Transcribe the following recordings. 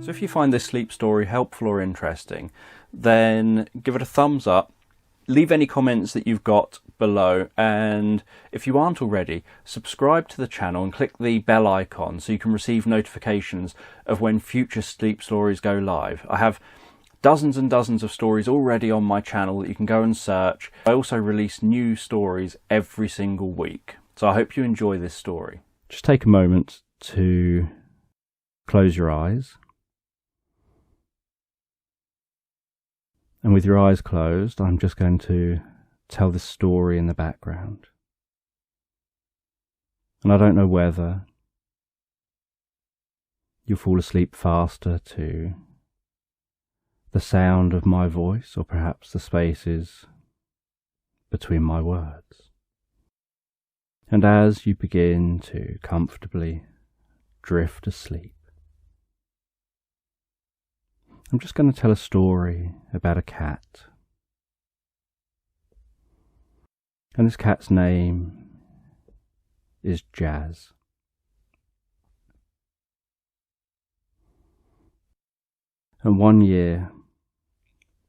So if you find this sleep story helpful or interesting, then give it a thumbs up, leave any comments that you've got below, and if you aren't already, subscribe to the channel and click the bell icon so you can receive notifications of when future sleep stories go live. I have dozens and dozens of stories already on my channel that you can go and search. I also release new stories every single week, so I hope you enjoy this story. Just take a moment to close your eyes. And with your eyes closed, I'm just going to tell this story in the background. And I don't know whether you'll fall asleep faster to the sound of my voice or perhaps the spaces between my words. And as you begin to comfortably drift asleep, I'm just going to tell a story about a cat. And this cat's name is Jazz. And one year,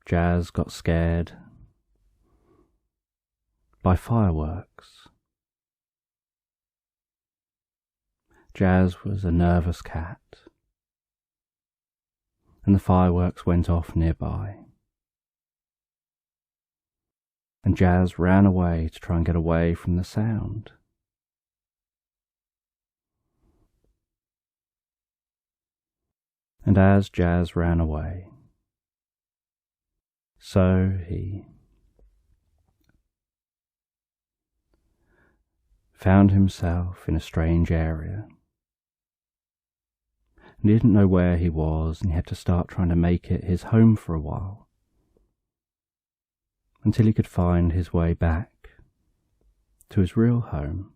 Jazz got scared by fireworks. Jazz was a nervous cat, and the fireworks went off nearby. And Jazz ran away to try and get away from the sound. And as Jazz ran away, so he found himself in a strange area. And he didn't know where he was, and he had to start trying to make it his home for a while, until he could find his way back to his real home.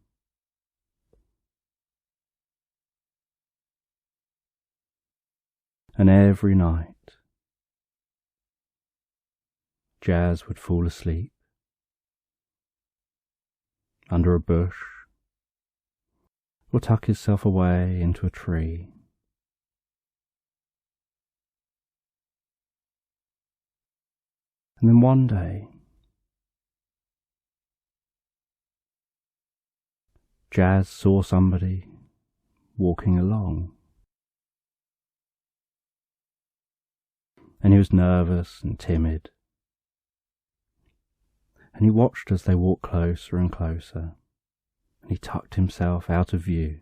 And every night, Jazz would fall asleep under a bush, or tuck himself away into a tree. And then one day, Jazz saw somebody walking along. And he was nervous and timid. And he watched as they walked closer and closer, and he tucked himself out of view.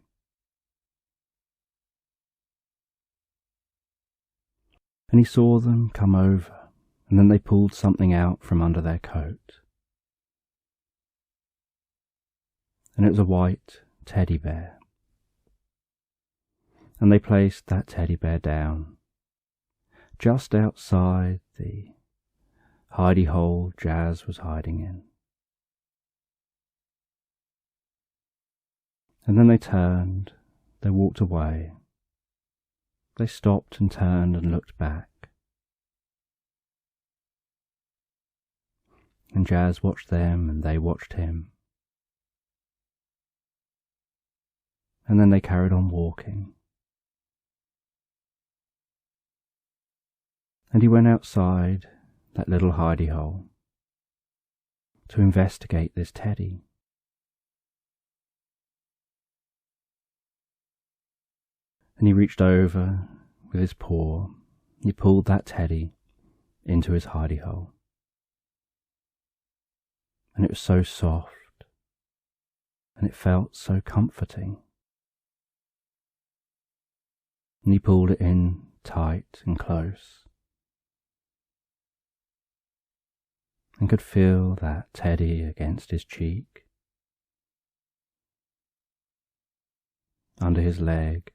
And he saw them come over. And then they pulled something out from under their coat. And it was a white teddy bear. And they placed that teddy bear down just outside the hidey hole Jazz was hiding in. And then they turned, they walked away. They stopped and turned and looked back. And Jazz watched them, and they watched him. And then they carried on walking. And he went outside that little hidey hole to investigate this teddy. And he reached over with his paw, he pulled that teddy into his hidey hole. And it was so soft, and it felt so comforting. And he pulled it in tight and close, and could feel that teddy against his cheek, under his leg.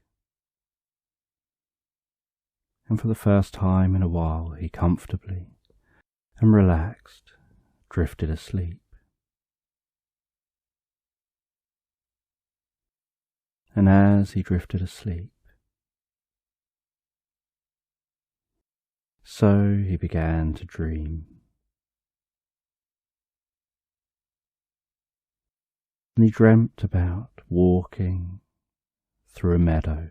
And for the first time in a while, he comfortably and relaxed drifted asleep. And as he drifted asleep, so he began to dream. And he dreamt about walking through a meadow,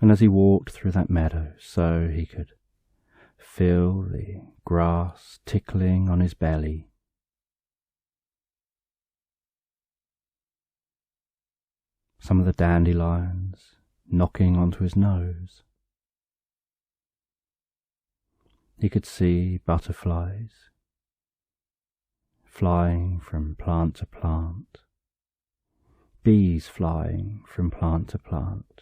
And as he walked through that meadow, so he could feel the grass tickling on his belly, some of the dandelions knocking onto his nose. He could see butterflies flying from plant to plant, bees flying from plant to plant.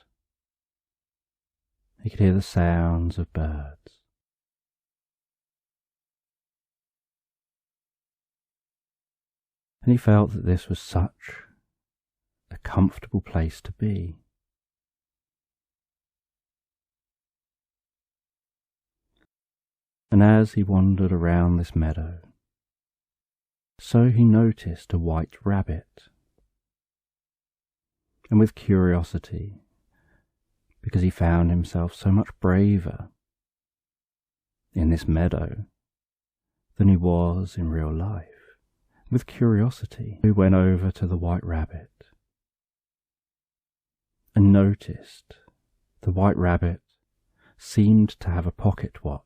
He could hear the sounds of birds. And he felt that this was such a comfortable place to be. And as he wandered around this meadow, so he noticed a white rabbit. And with curiosity, because he found himself so much braver in this meadow than he was in real life, with curiosity, he went over to the white rabbit and noticed the white rabbit seemed to have a pocket watch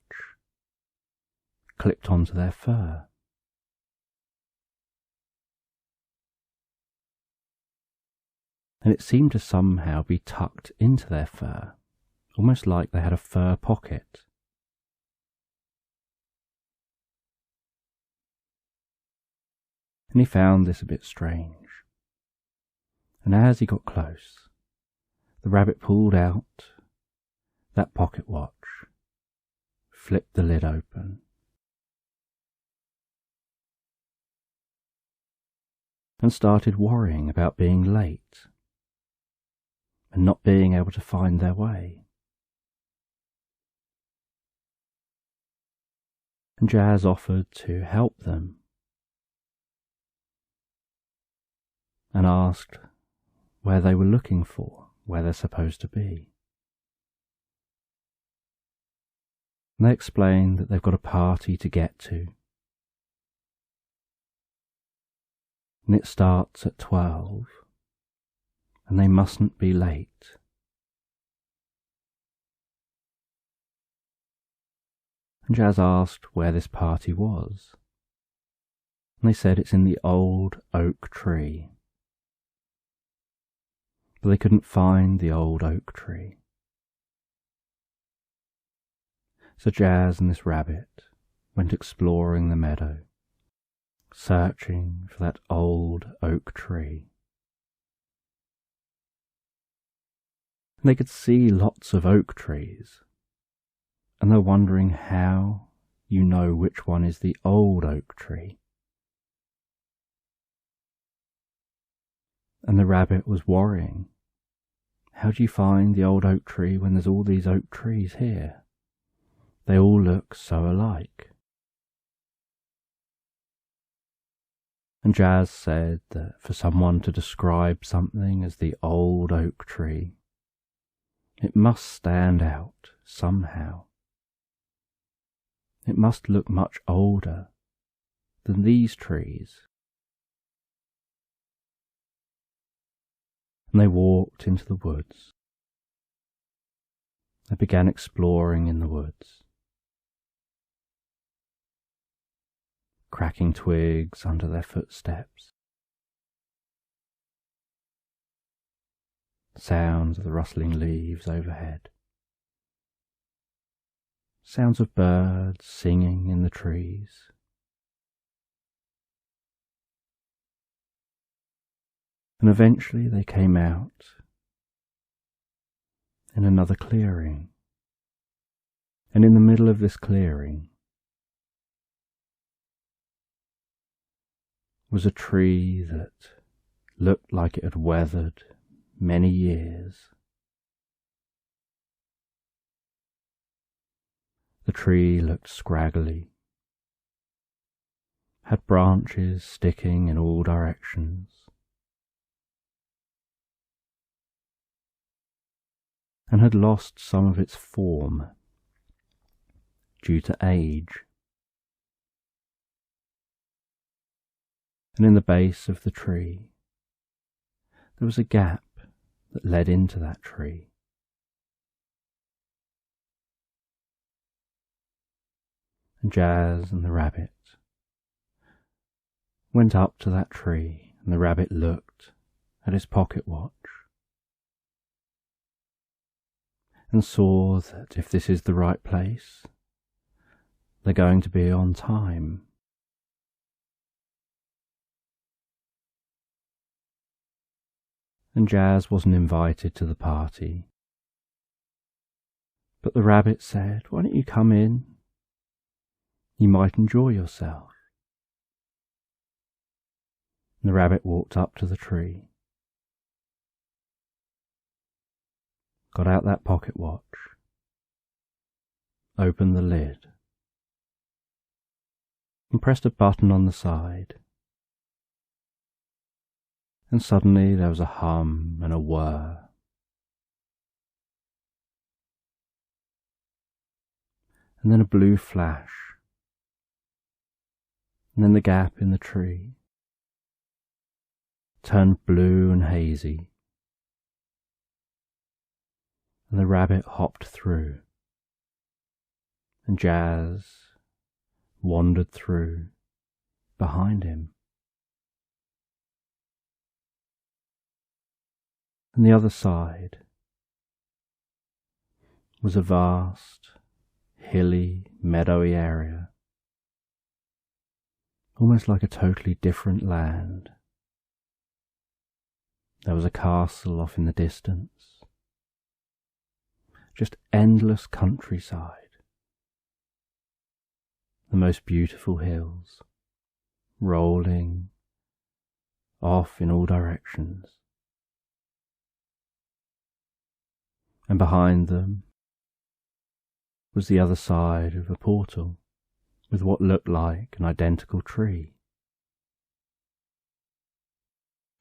clipped onto their fur. And it seemed to somehow be tucked into their fur, almost like they had a fur pocket. And he found this a bit strange. And as he got close, the rabbit pulled out that pocket watch, flipped the lid open, and started worrying about being late and not being able to find their way. And Jazz offered to help them and asked where they were looking for, where they're supposed to be. And they explained that they've got a party to get to, and it starts at 12, and they mustn't be late. And Jazz asked where this party was, and they said it's in the old oak tree. But they couldn't find the old oak tree. So Jazz and this rabbit went exploring the meadow, searching for that old oak tree. And they could see lots of oak trees, and they're wondering how you know which one is the old oak tree. And the rabbit was worrying. How do you find the old oak tree when there's all these oak trees here? They all look so alike. And Jazz said that for someone to describe something as the old oak tree, it must stand out somehow. It must look much older than these trees. And they walked into the woods. They began exploring in the woods, cracking twigs under their footsteps, sounds of the rustling leaves overhead, sounds of birds singing in the trees. And eventually they came out in another clearing. And in the middle of this clearing was a tree that looked like it had weathered many years. The tree looked scraggly, had branches sticking in all directions, and had lost some of its form due to age. And in the base of the tree there was a gap that led into that tree, And Jazz and the rabbit went up to that tree, and the rabbit looked at his pocket watch and saw that if this is the right place, they're going to be on time. And Jazz wasn't invited to the party, but the rabbit said, "Why don't you come in? You might enjoy yourself." And the rabbit walked up to the tree, got out that pocket watch, opened the lid, and pressed a button on the side. And suddenly there was a hum and a whir. And then a blue flash. And then the gap in the tree turned blue and hazy. And the rabbit hopped through. And Jazz wandered through behind him. And the other side was a vast, hilly, meadowy area, almost like a totally different land. There was a castle off in the distance, just endless countryside, the most beautiful hills, rolling off in all directions. And behind them was the other side of a portal with what looked like an identical tree.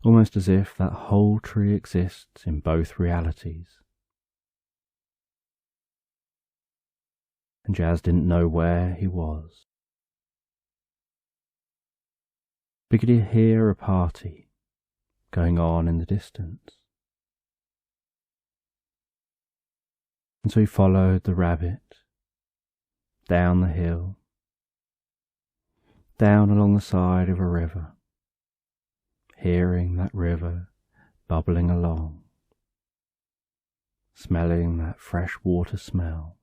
Almost as if that whole tree exists in both realities. And Jazz didn't know where he was. But could he hear a party going on in the distance? And so he followed the rabbit down the hill, down along the side of a river, hearing that river bubbling along, smelling that fresh water smell,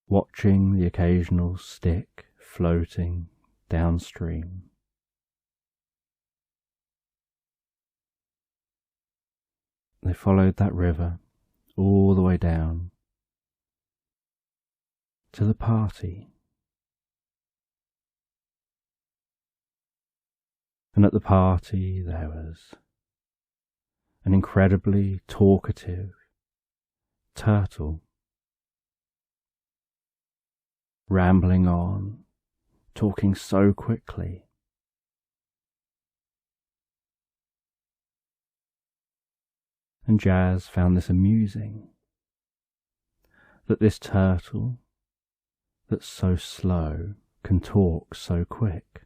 watching the occasional stick floating downstream. They followed that river all the way down to the party. And at the party there was an incredibly talkative turtle, rambling on, talking so quickly. And Jazz found this amusing, that this turtle that's so slow can talk so quick.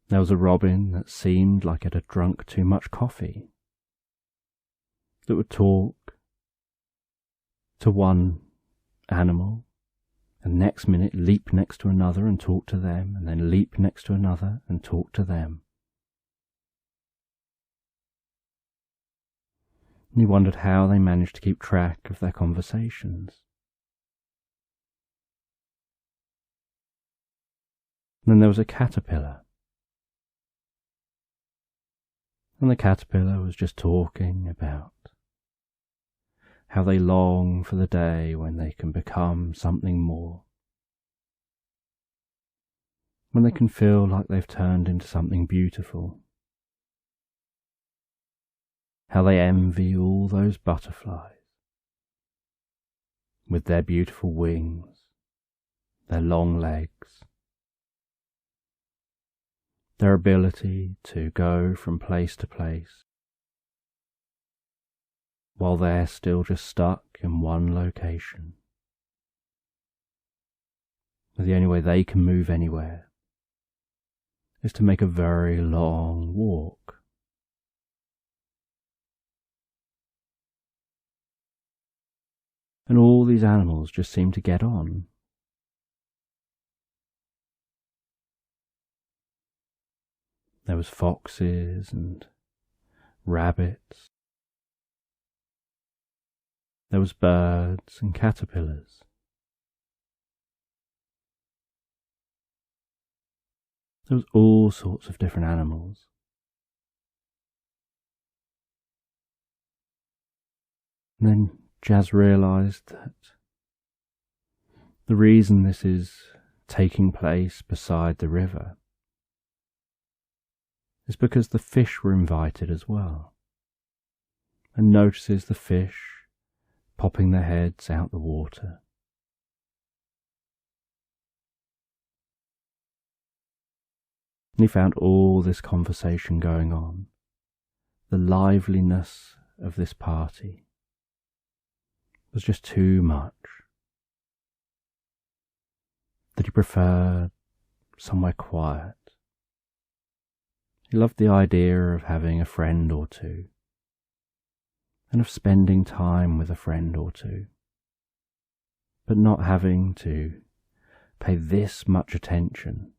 There was a robin that seemed like it had drunk too much coffee, that would talk to one animal, and next minute leap next to another and talk to them, and then leap next to another and talk to them. And he wondered how they managed to keep track of their conversations. And then there was a caterpillar. And the caterpillar was just talking about how they long for the day when they can become something more, when they can feel like they've turned into something beautiful, how they envy all those butterflies with their beautiful wings, their long legs, their ability to go from place to place, while they're still just stuck in one location. The only way they can move anywhere is to make a very long walk. and all these animals just seemed to get on. There was foxes and rabbits. There was birds and caterpillars. There was all sorts of different animals. And then Jazz realised that the reason this is taking place beside the river is because the fish were invited as well, and notices the fish popping their heads out the water. And he found all this conversation going on, the liveliness of this party was just too much, that he preferred somewhere quiet. He loved the idea of having a friend or two, and of spending time with a friend or two, but not having to pay this much attention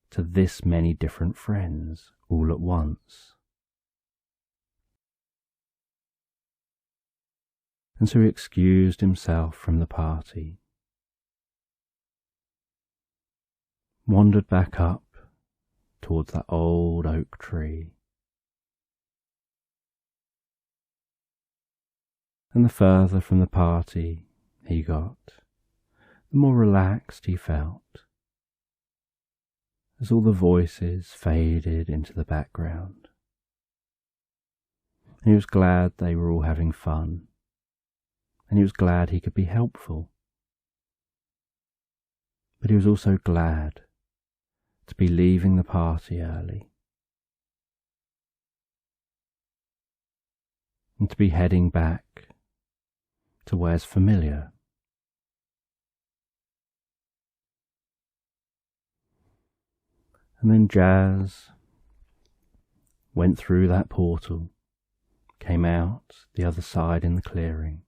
to this many different friends all at once. And so he excused himself from the party, wandered back up towards that old oak tree, and the further from the party he got, the more relaxed he felt, as all the voices faded into the background. And he was glad they were all having fun, and he was glad he could be helpful. But he was also glad to be leaving the party early, and to be heading back to where's familiar. And then Jazz went through that portal, came out the other side in the clearing,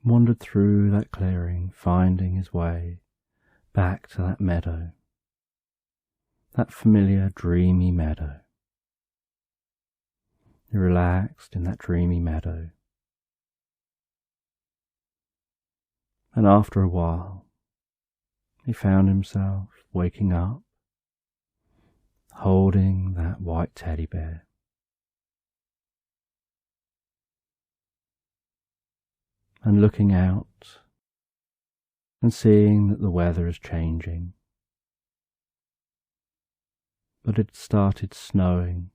wandered through that clearing, finding his way back to that meadow, that familiar dreamy meadow. He relaxed in that dreamy meadow, and after a while he found himself waking up, holding that white teddy bear. And looking out and seeing that the weather is changing, but it started snowing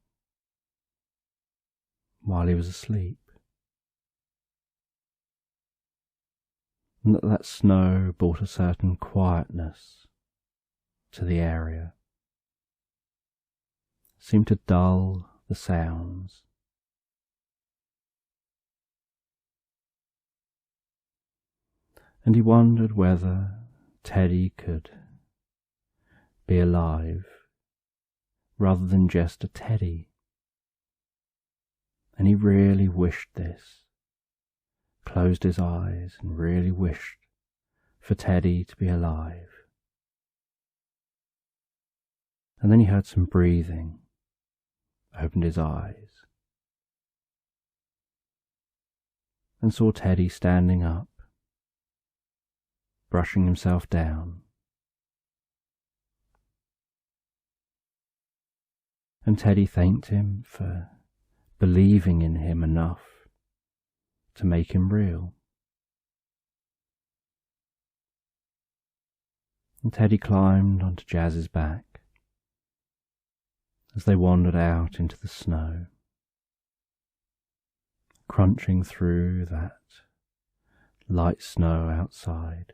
while he was asleep, and that snow brought a certain quietness to the area, seemed to dull the sounds. And he wondered whether Teddy could be alive rather than just a teddy. And he really wished this, closed his eyes and really wished for Teddy to be alive. And then he heard some breathing, opened his eyes, and saw Teddy standing up, brushing himself down. And Teddy thanked him for believing in him enough to make him real. And Teddy climbed onto Jazz's back as they wandered out into the snow, crunching through that light snow outside,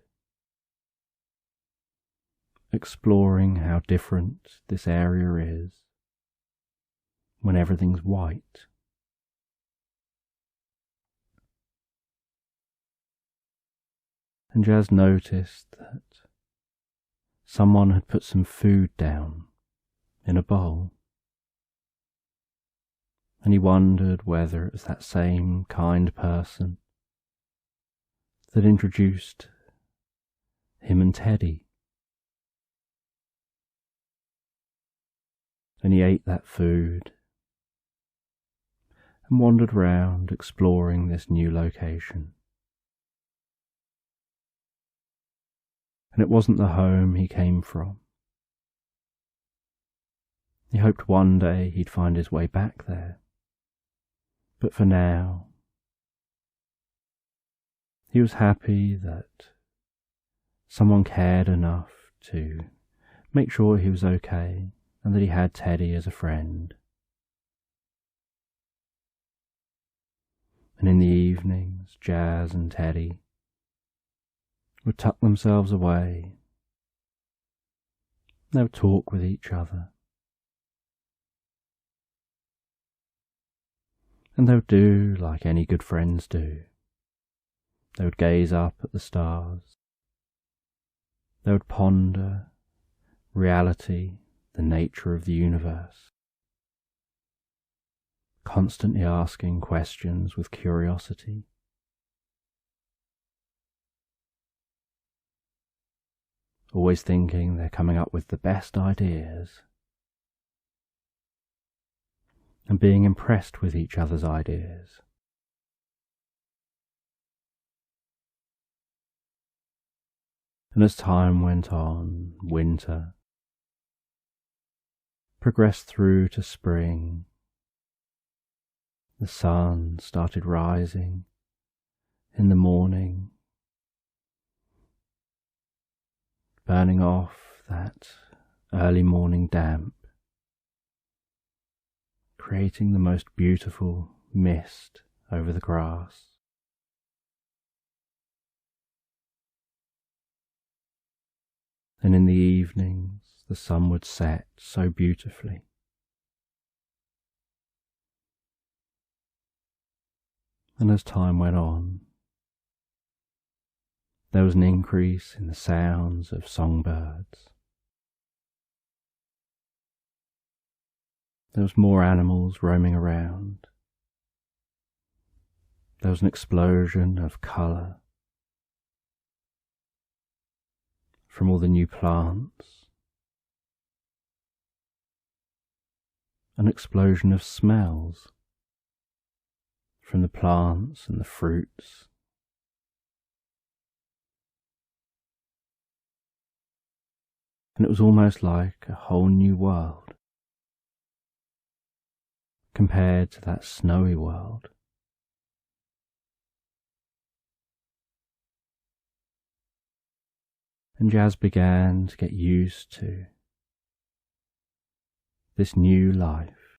exploring how different this area is when everything's white. And Jazz noticed that someone had put some food down in a bowl, and he wondered whether it was that same kind person that introduced him and Teddy. And he ate that food and wandered round exploring this new location. And it wasn't the home he came from. He hoped one day he'd find his way back there. But for now, he was happy that someone cared enough to make sure he was okay and that he had Teddy as a friend. And in the evenings, Jazz and Teddy would tuck themselves away. They would talk with each other. And they would do like any good friends do. They would gaze up at the stars. They would ponder reality, the nature of the universe, constantly asking questions with curiosity. Always thinking they're coming up with the best ideas, and being impressed with each other's ideas. And as time went on, winter progressed through to spring. The sun started rising in the morning, burning off that early morning damp, creating the most beautiful mist over the grass. And in the evenings, the sun would set so beautifully. And as time went on, there was an increase in the sounds of songbirds. There was more animals roaming around. There was an explosion of colour from all the new plants. An explosion of smells from the plants and the fruits. And it was almost like a whole new world compared to that snowy world. And Jazz began to get used to this new life,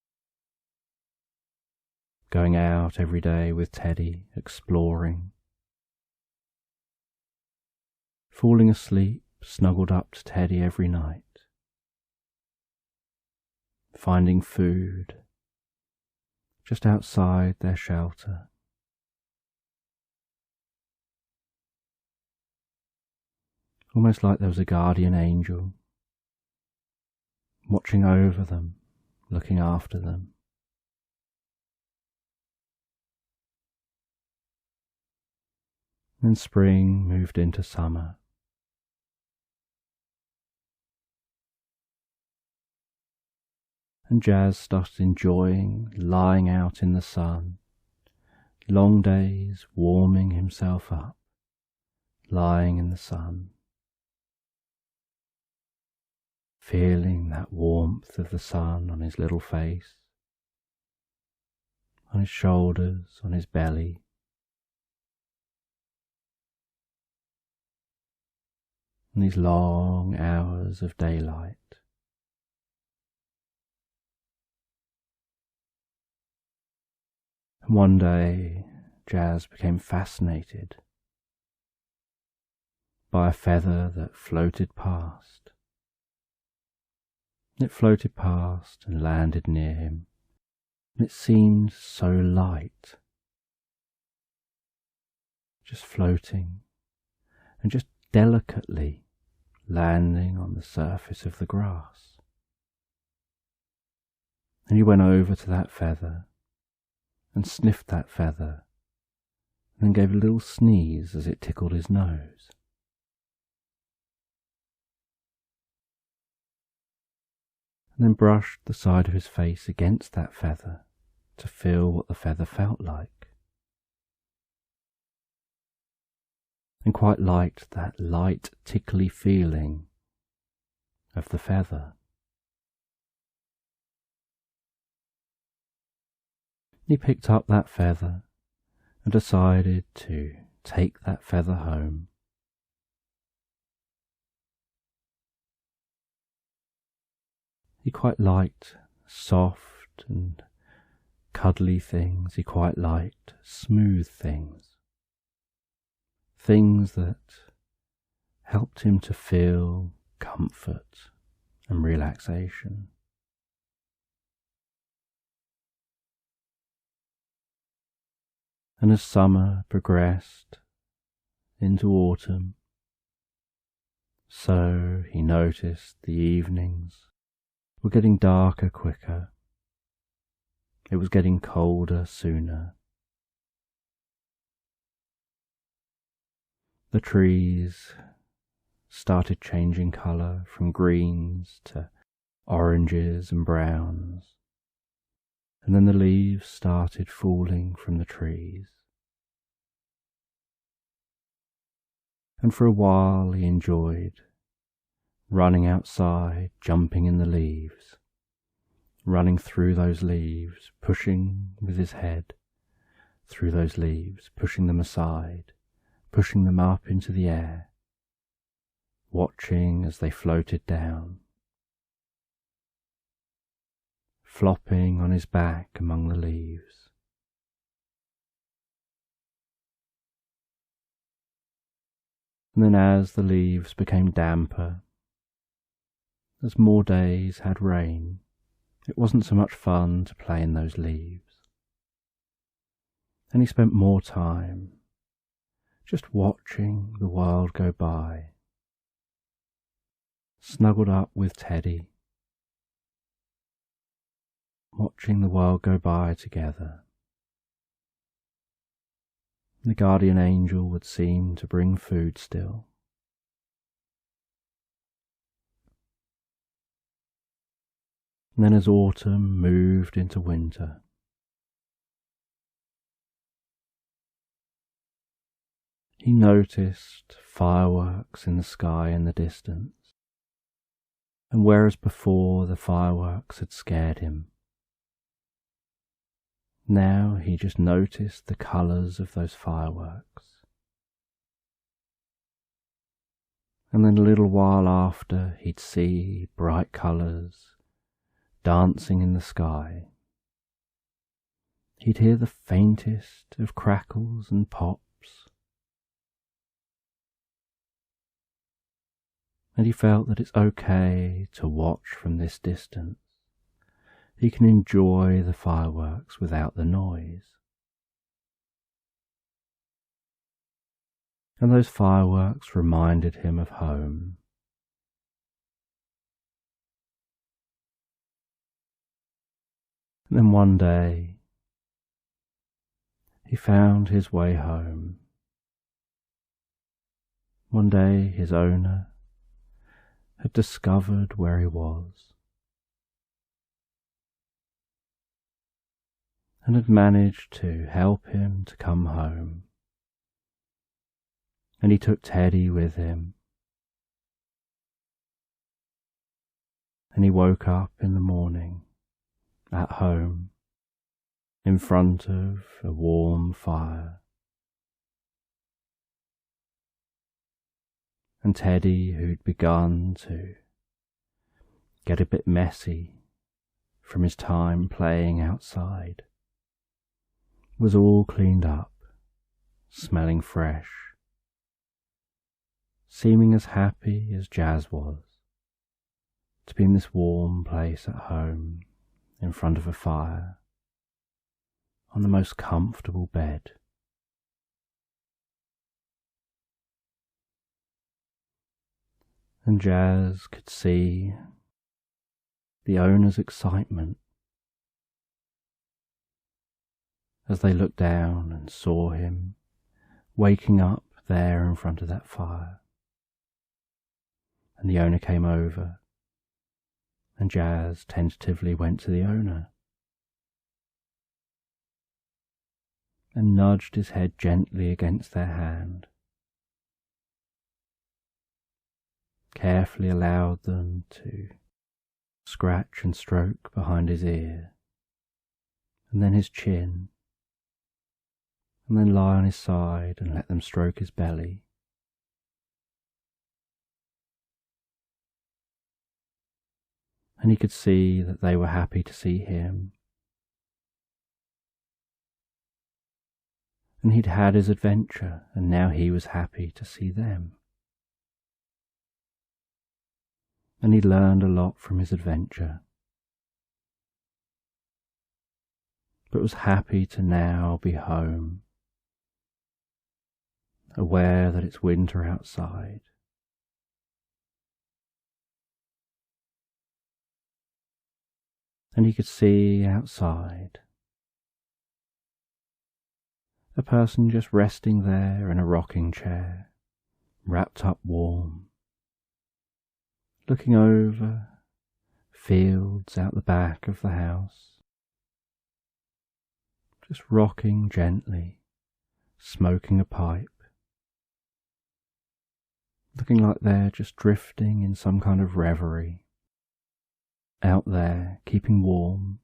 going out every day with Teddy, exploring, falling asleep snuggled up to Teddy every night, finding food just outside their shelter. Almost like there was a guardian angel watching over them, looking after them. Then spring moved into summer. And Jazz started enjoying lying out in the sun, long days warming himself up, lying in the sun, feeling that warmth of the sun on his little face, on his shoulders, on his belly. And these long hours of daylight. And one day, Jazz became fascinated by a feather that floated past. It floated past and landed near him, and it seemed so light, just floating and just delicately landing on the surface of the grass. And he went over to that feather and sniffed that feather and then gave a little sneeze as it tickled his nose. And then brushed the side of his face against that feather to feel what the feather felt like. And quite liked that light, tickly feeling of the feather. He picked up that feather and decided to take that feather home. He quite liked soft and cuddly things. He quite liked smooth things. Things that helped him to feel comfort and relaxation. And as summer progressed into autumn, so he noticed the evenings were getting darker quicker. It was getting colder sooner. The trees started changing colour from greens to oranges and browns, and then the leaves started falling from the trees. And for a while he enjoyed running outside, jumping in the leaves, running through those leaves, pushing with his head through those leaves, pushing them aside, pushing them up into the air, watching as they floated down, flopping on his back among the leaves. And then as the leaves became damper, as more days had rain, it wasn't so much fun to play in those leaves. And he spent more time just watching the world go by, snuggled up with Teddy, watching the world go by together. The guardian angel would seem to bring food still. And then as autumn moved into winter, he noticed fireworks in the sky in the distance, and whereas before the fireworks had scared him, now he just noticed the colours of those fireworks. And then a little while after, he'd see bright colours dancing in the sky. He'd hear the faintest of crackles and pops. And he felt that it's okay to watch from this distance. He can enjoy the fireworks without the noise. And those fireworks reminded him of home. And then one day, he found his way home. One day his owner had discovered where he was and had managed to help him to come home. And he took Teddy with him. And he woke up in the morning at home in front of a warm fire. And Teddy, who'd begun to get a bit messy from his time playing outside, was all cleaned up, smelling fresh, seeming as happy as Jazz was to be in this warm place at home in front of a fire on the most comfortable bed. And Jazz could see the owner's excitement as they looked down and saw him waking up there in front of that fire. And the owner came over, and Jazz tentatively went to the owner and nudged his head gently against their hand, carefully allowed them to scratch and stroke behind his ear, and then his chin, and then lie on his side and let them stroke his belly. And he could see that they were happy to see him. And he'd had his adventure, and now he was happy to see them. And he'd learned a lot from his adventure, but was happy to now be home, aware that it's winter outside. And he could see outside a person just resting there in a rocking chair, wrapped up warm, looking over fields out the back of the house, just rocking gently, smoking a pipe, looking like they're just drifting in some kind of reverie, out there keeping warm,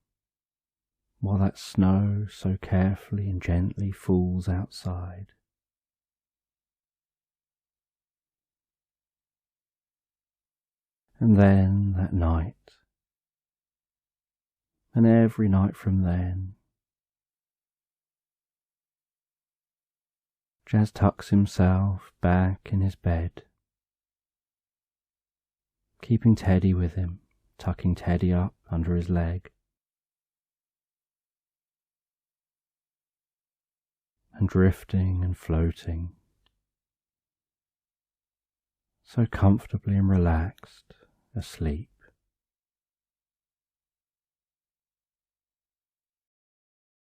while that snow so carefully and gently falls outside. And then that night, and every night from then, Jazz tucks himself back in his bed, keeping Teddy with him, tucking Teddy up under his leg, and drifting and floating, so comfortably and relaxed, asleep.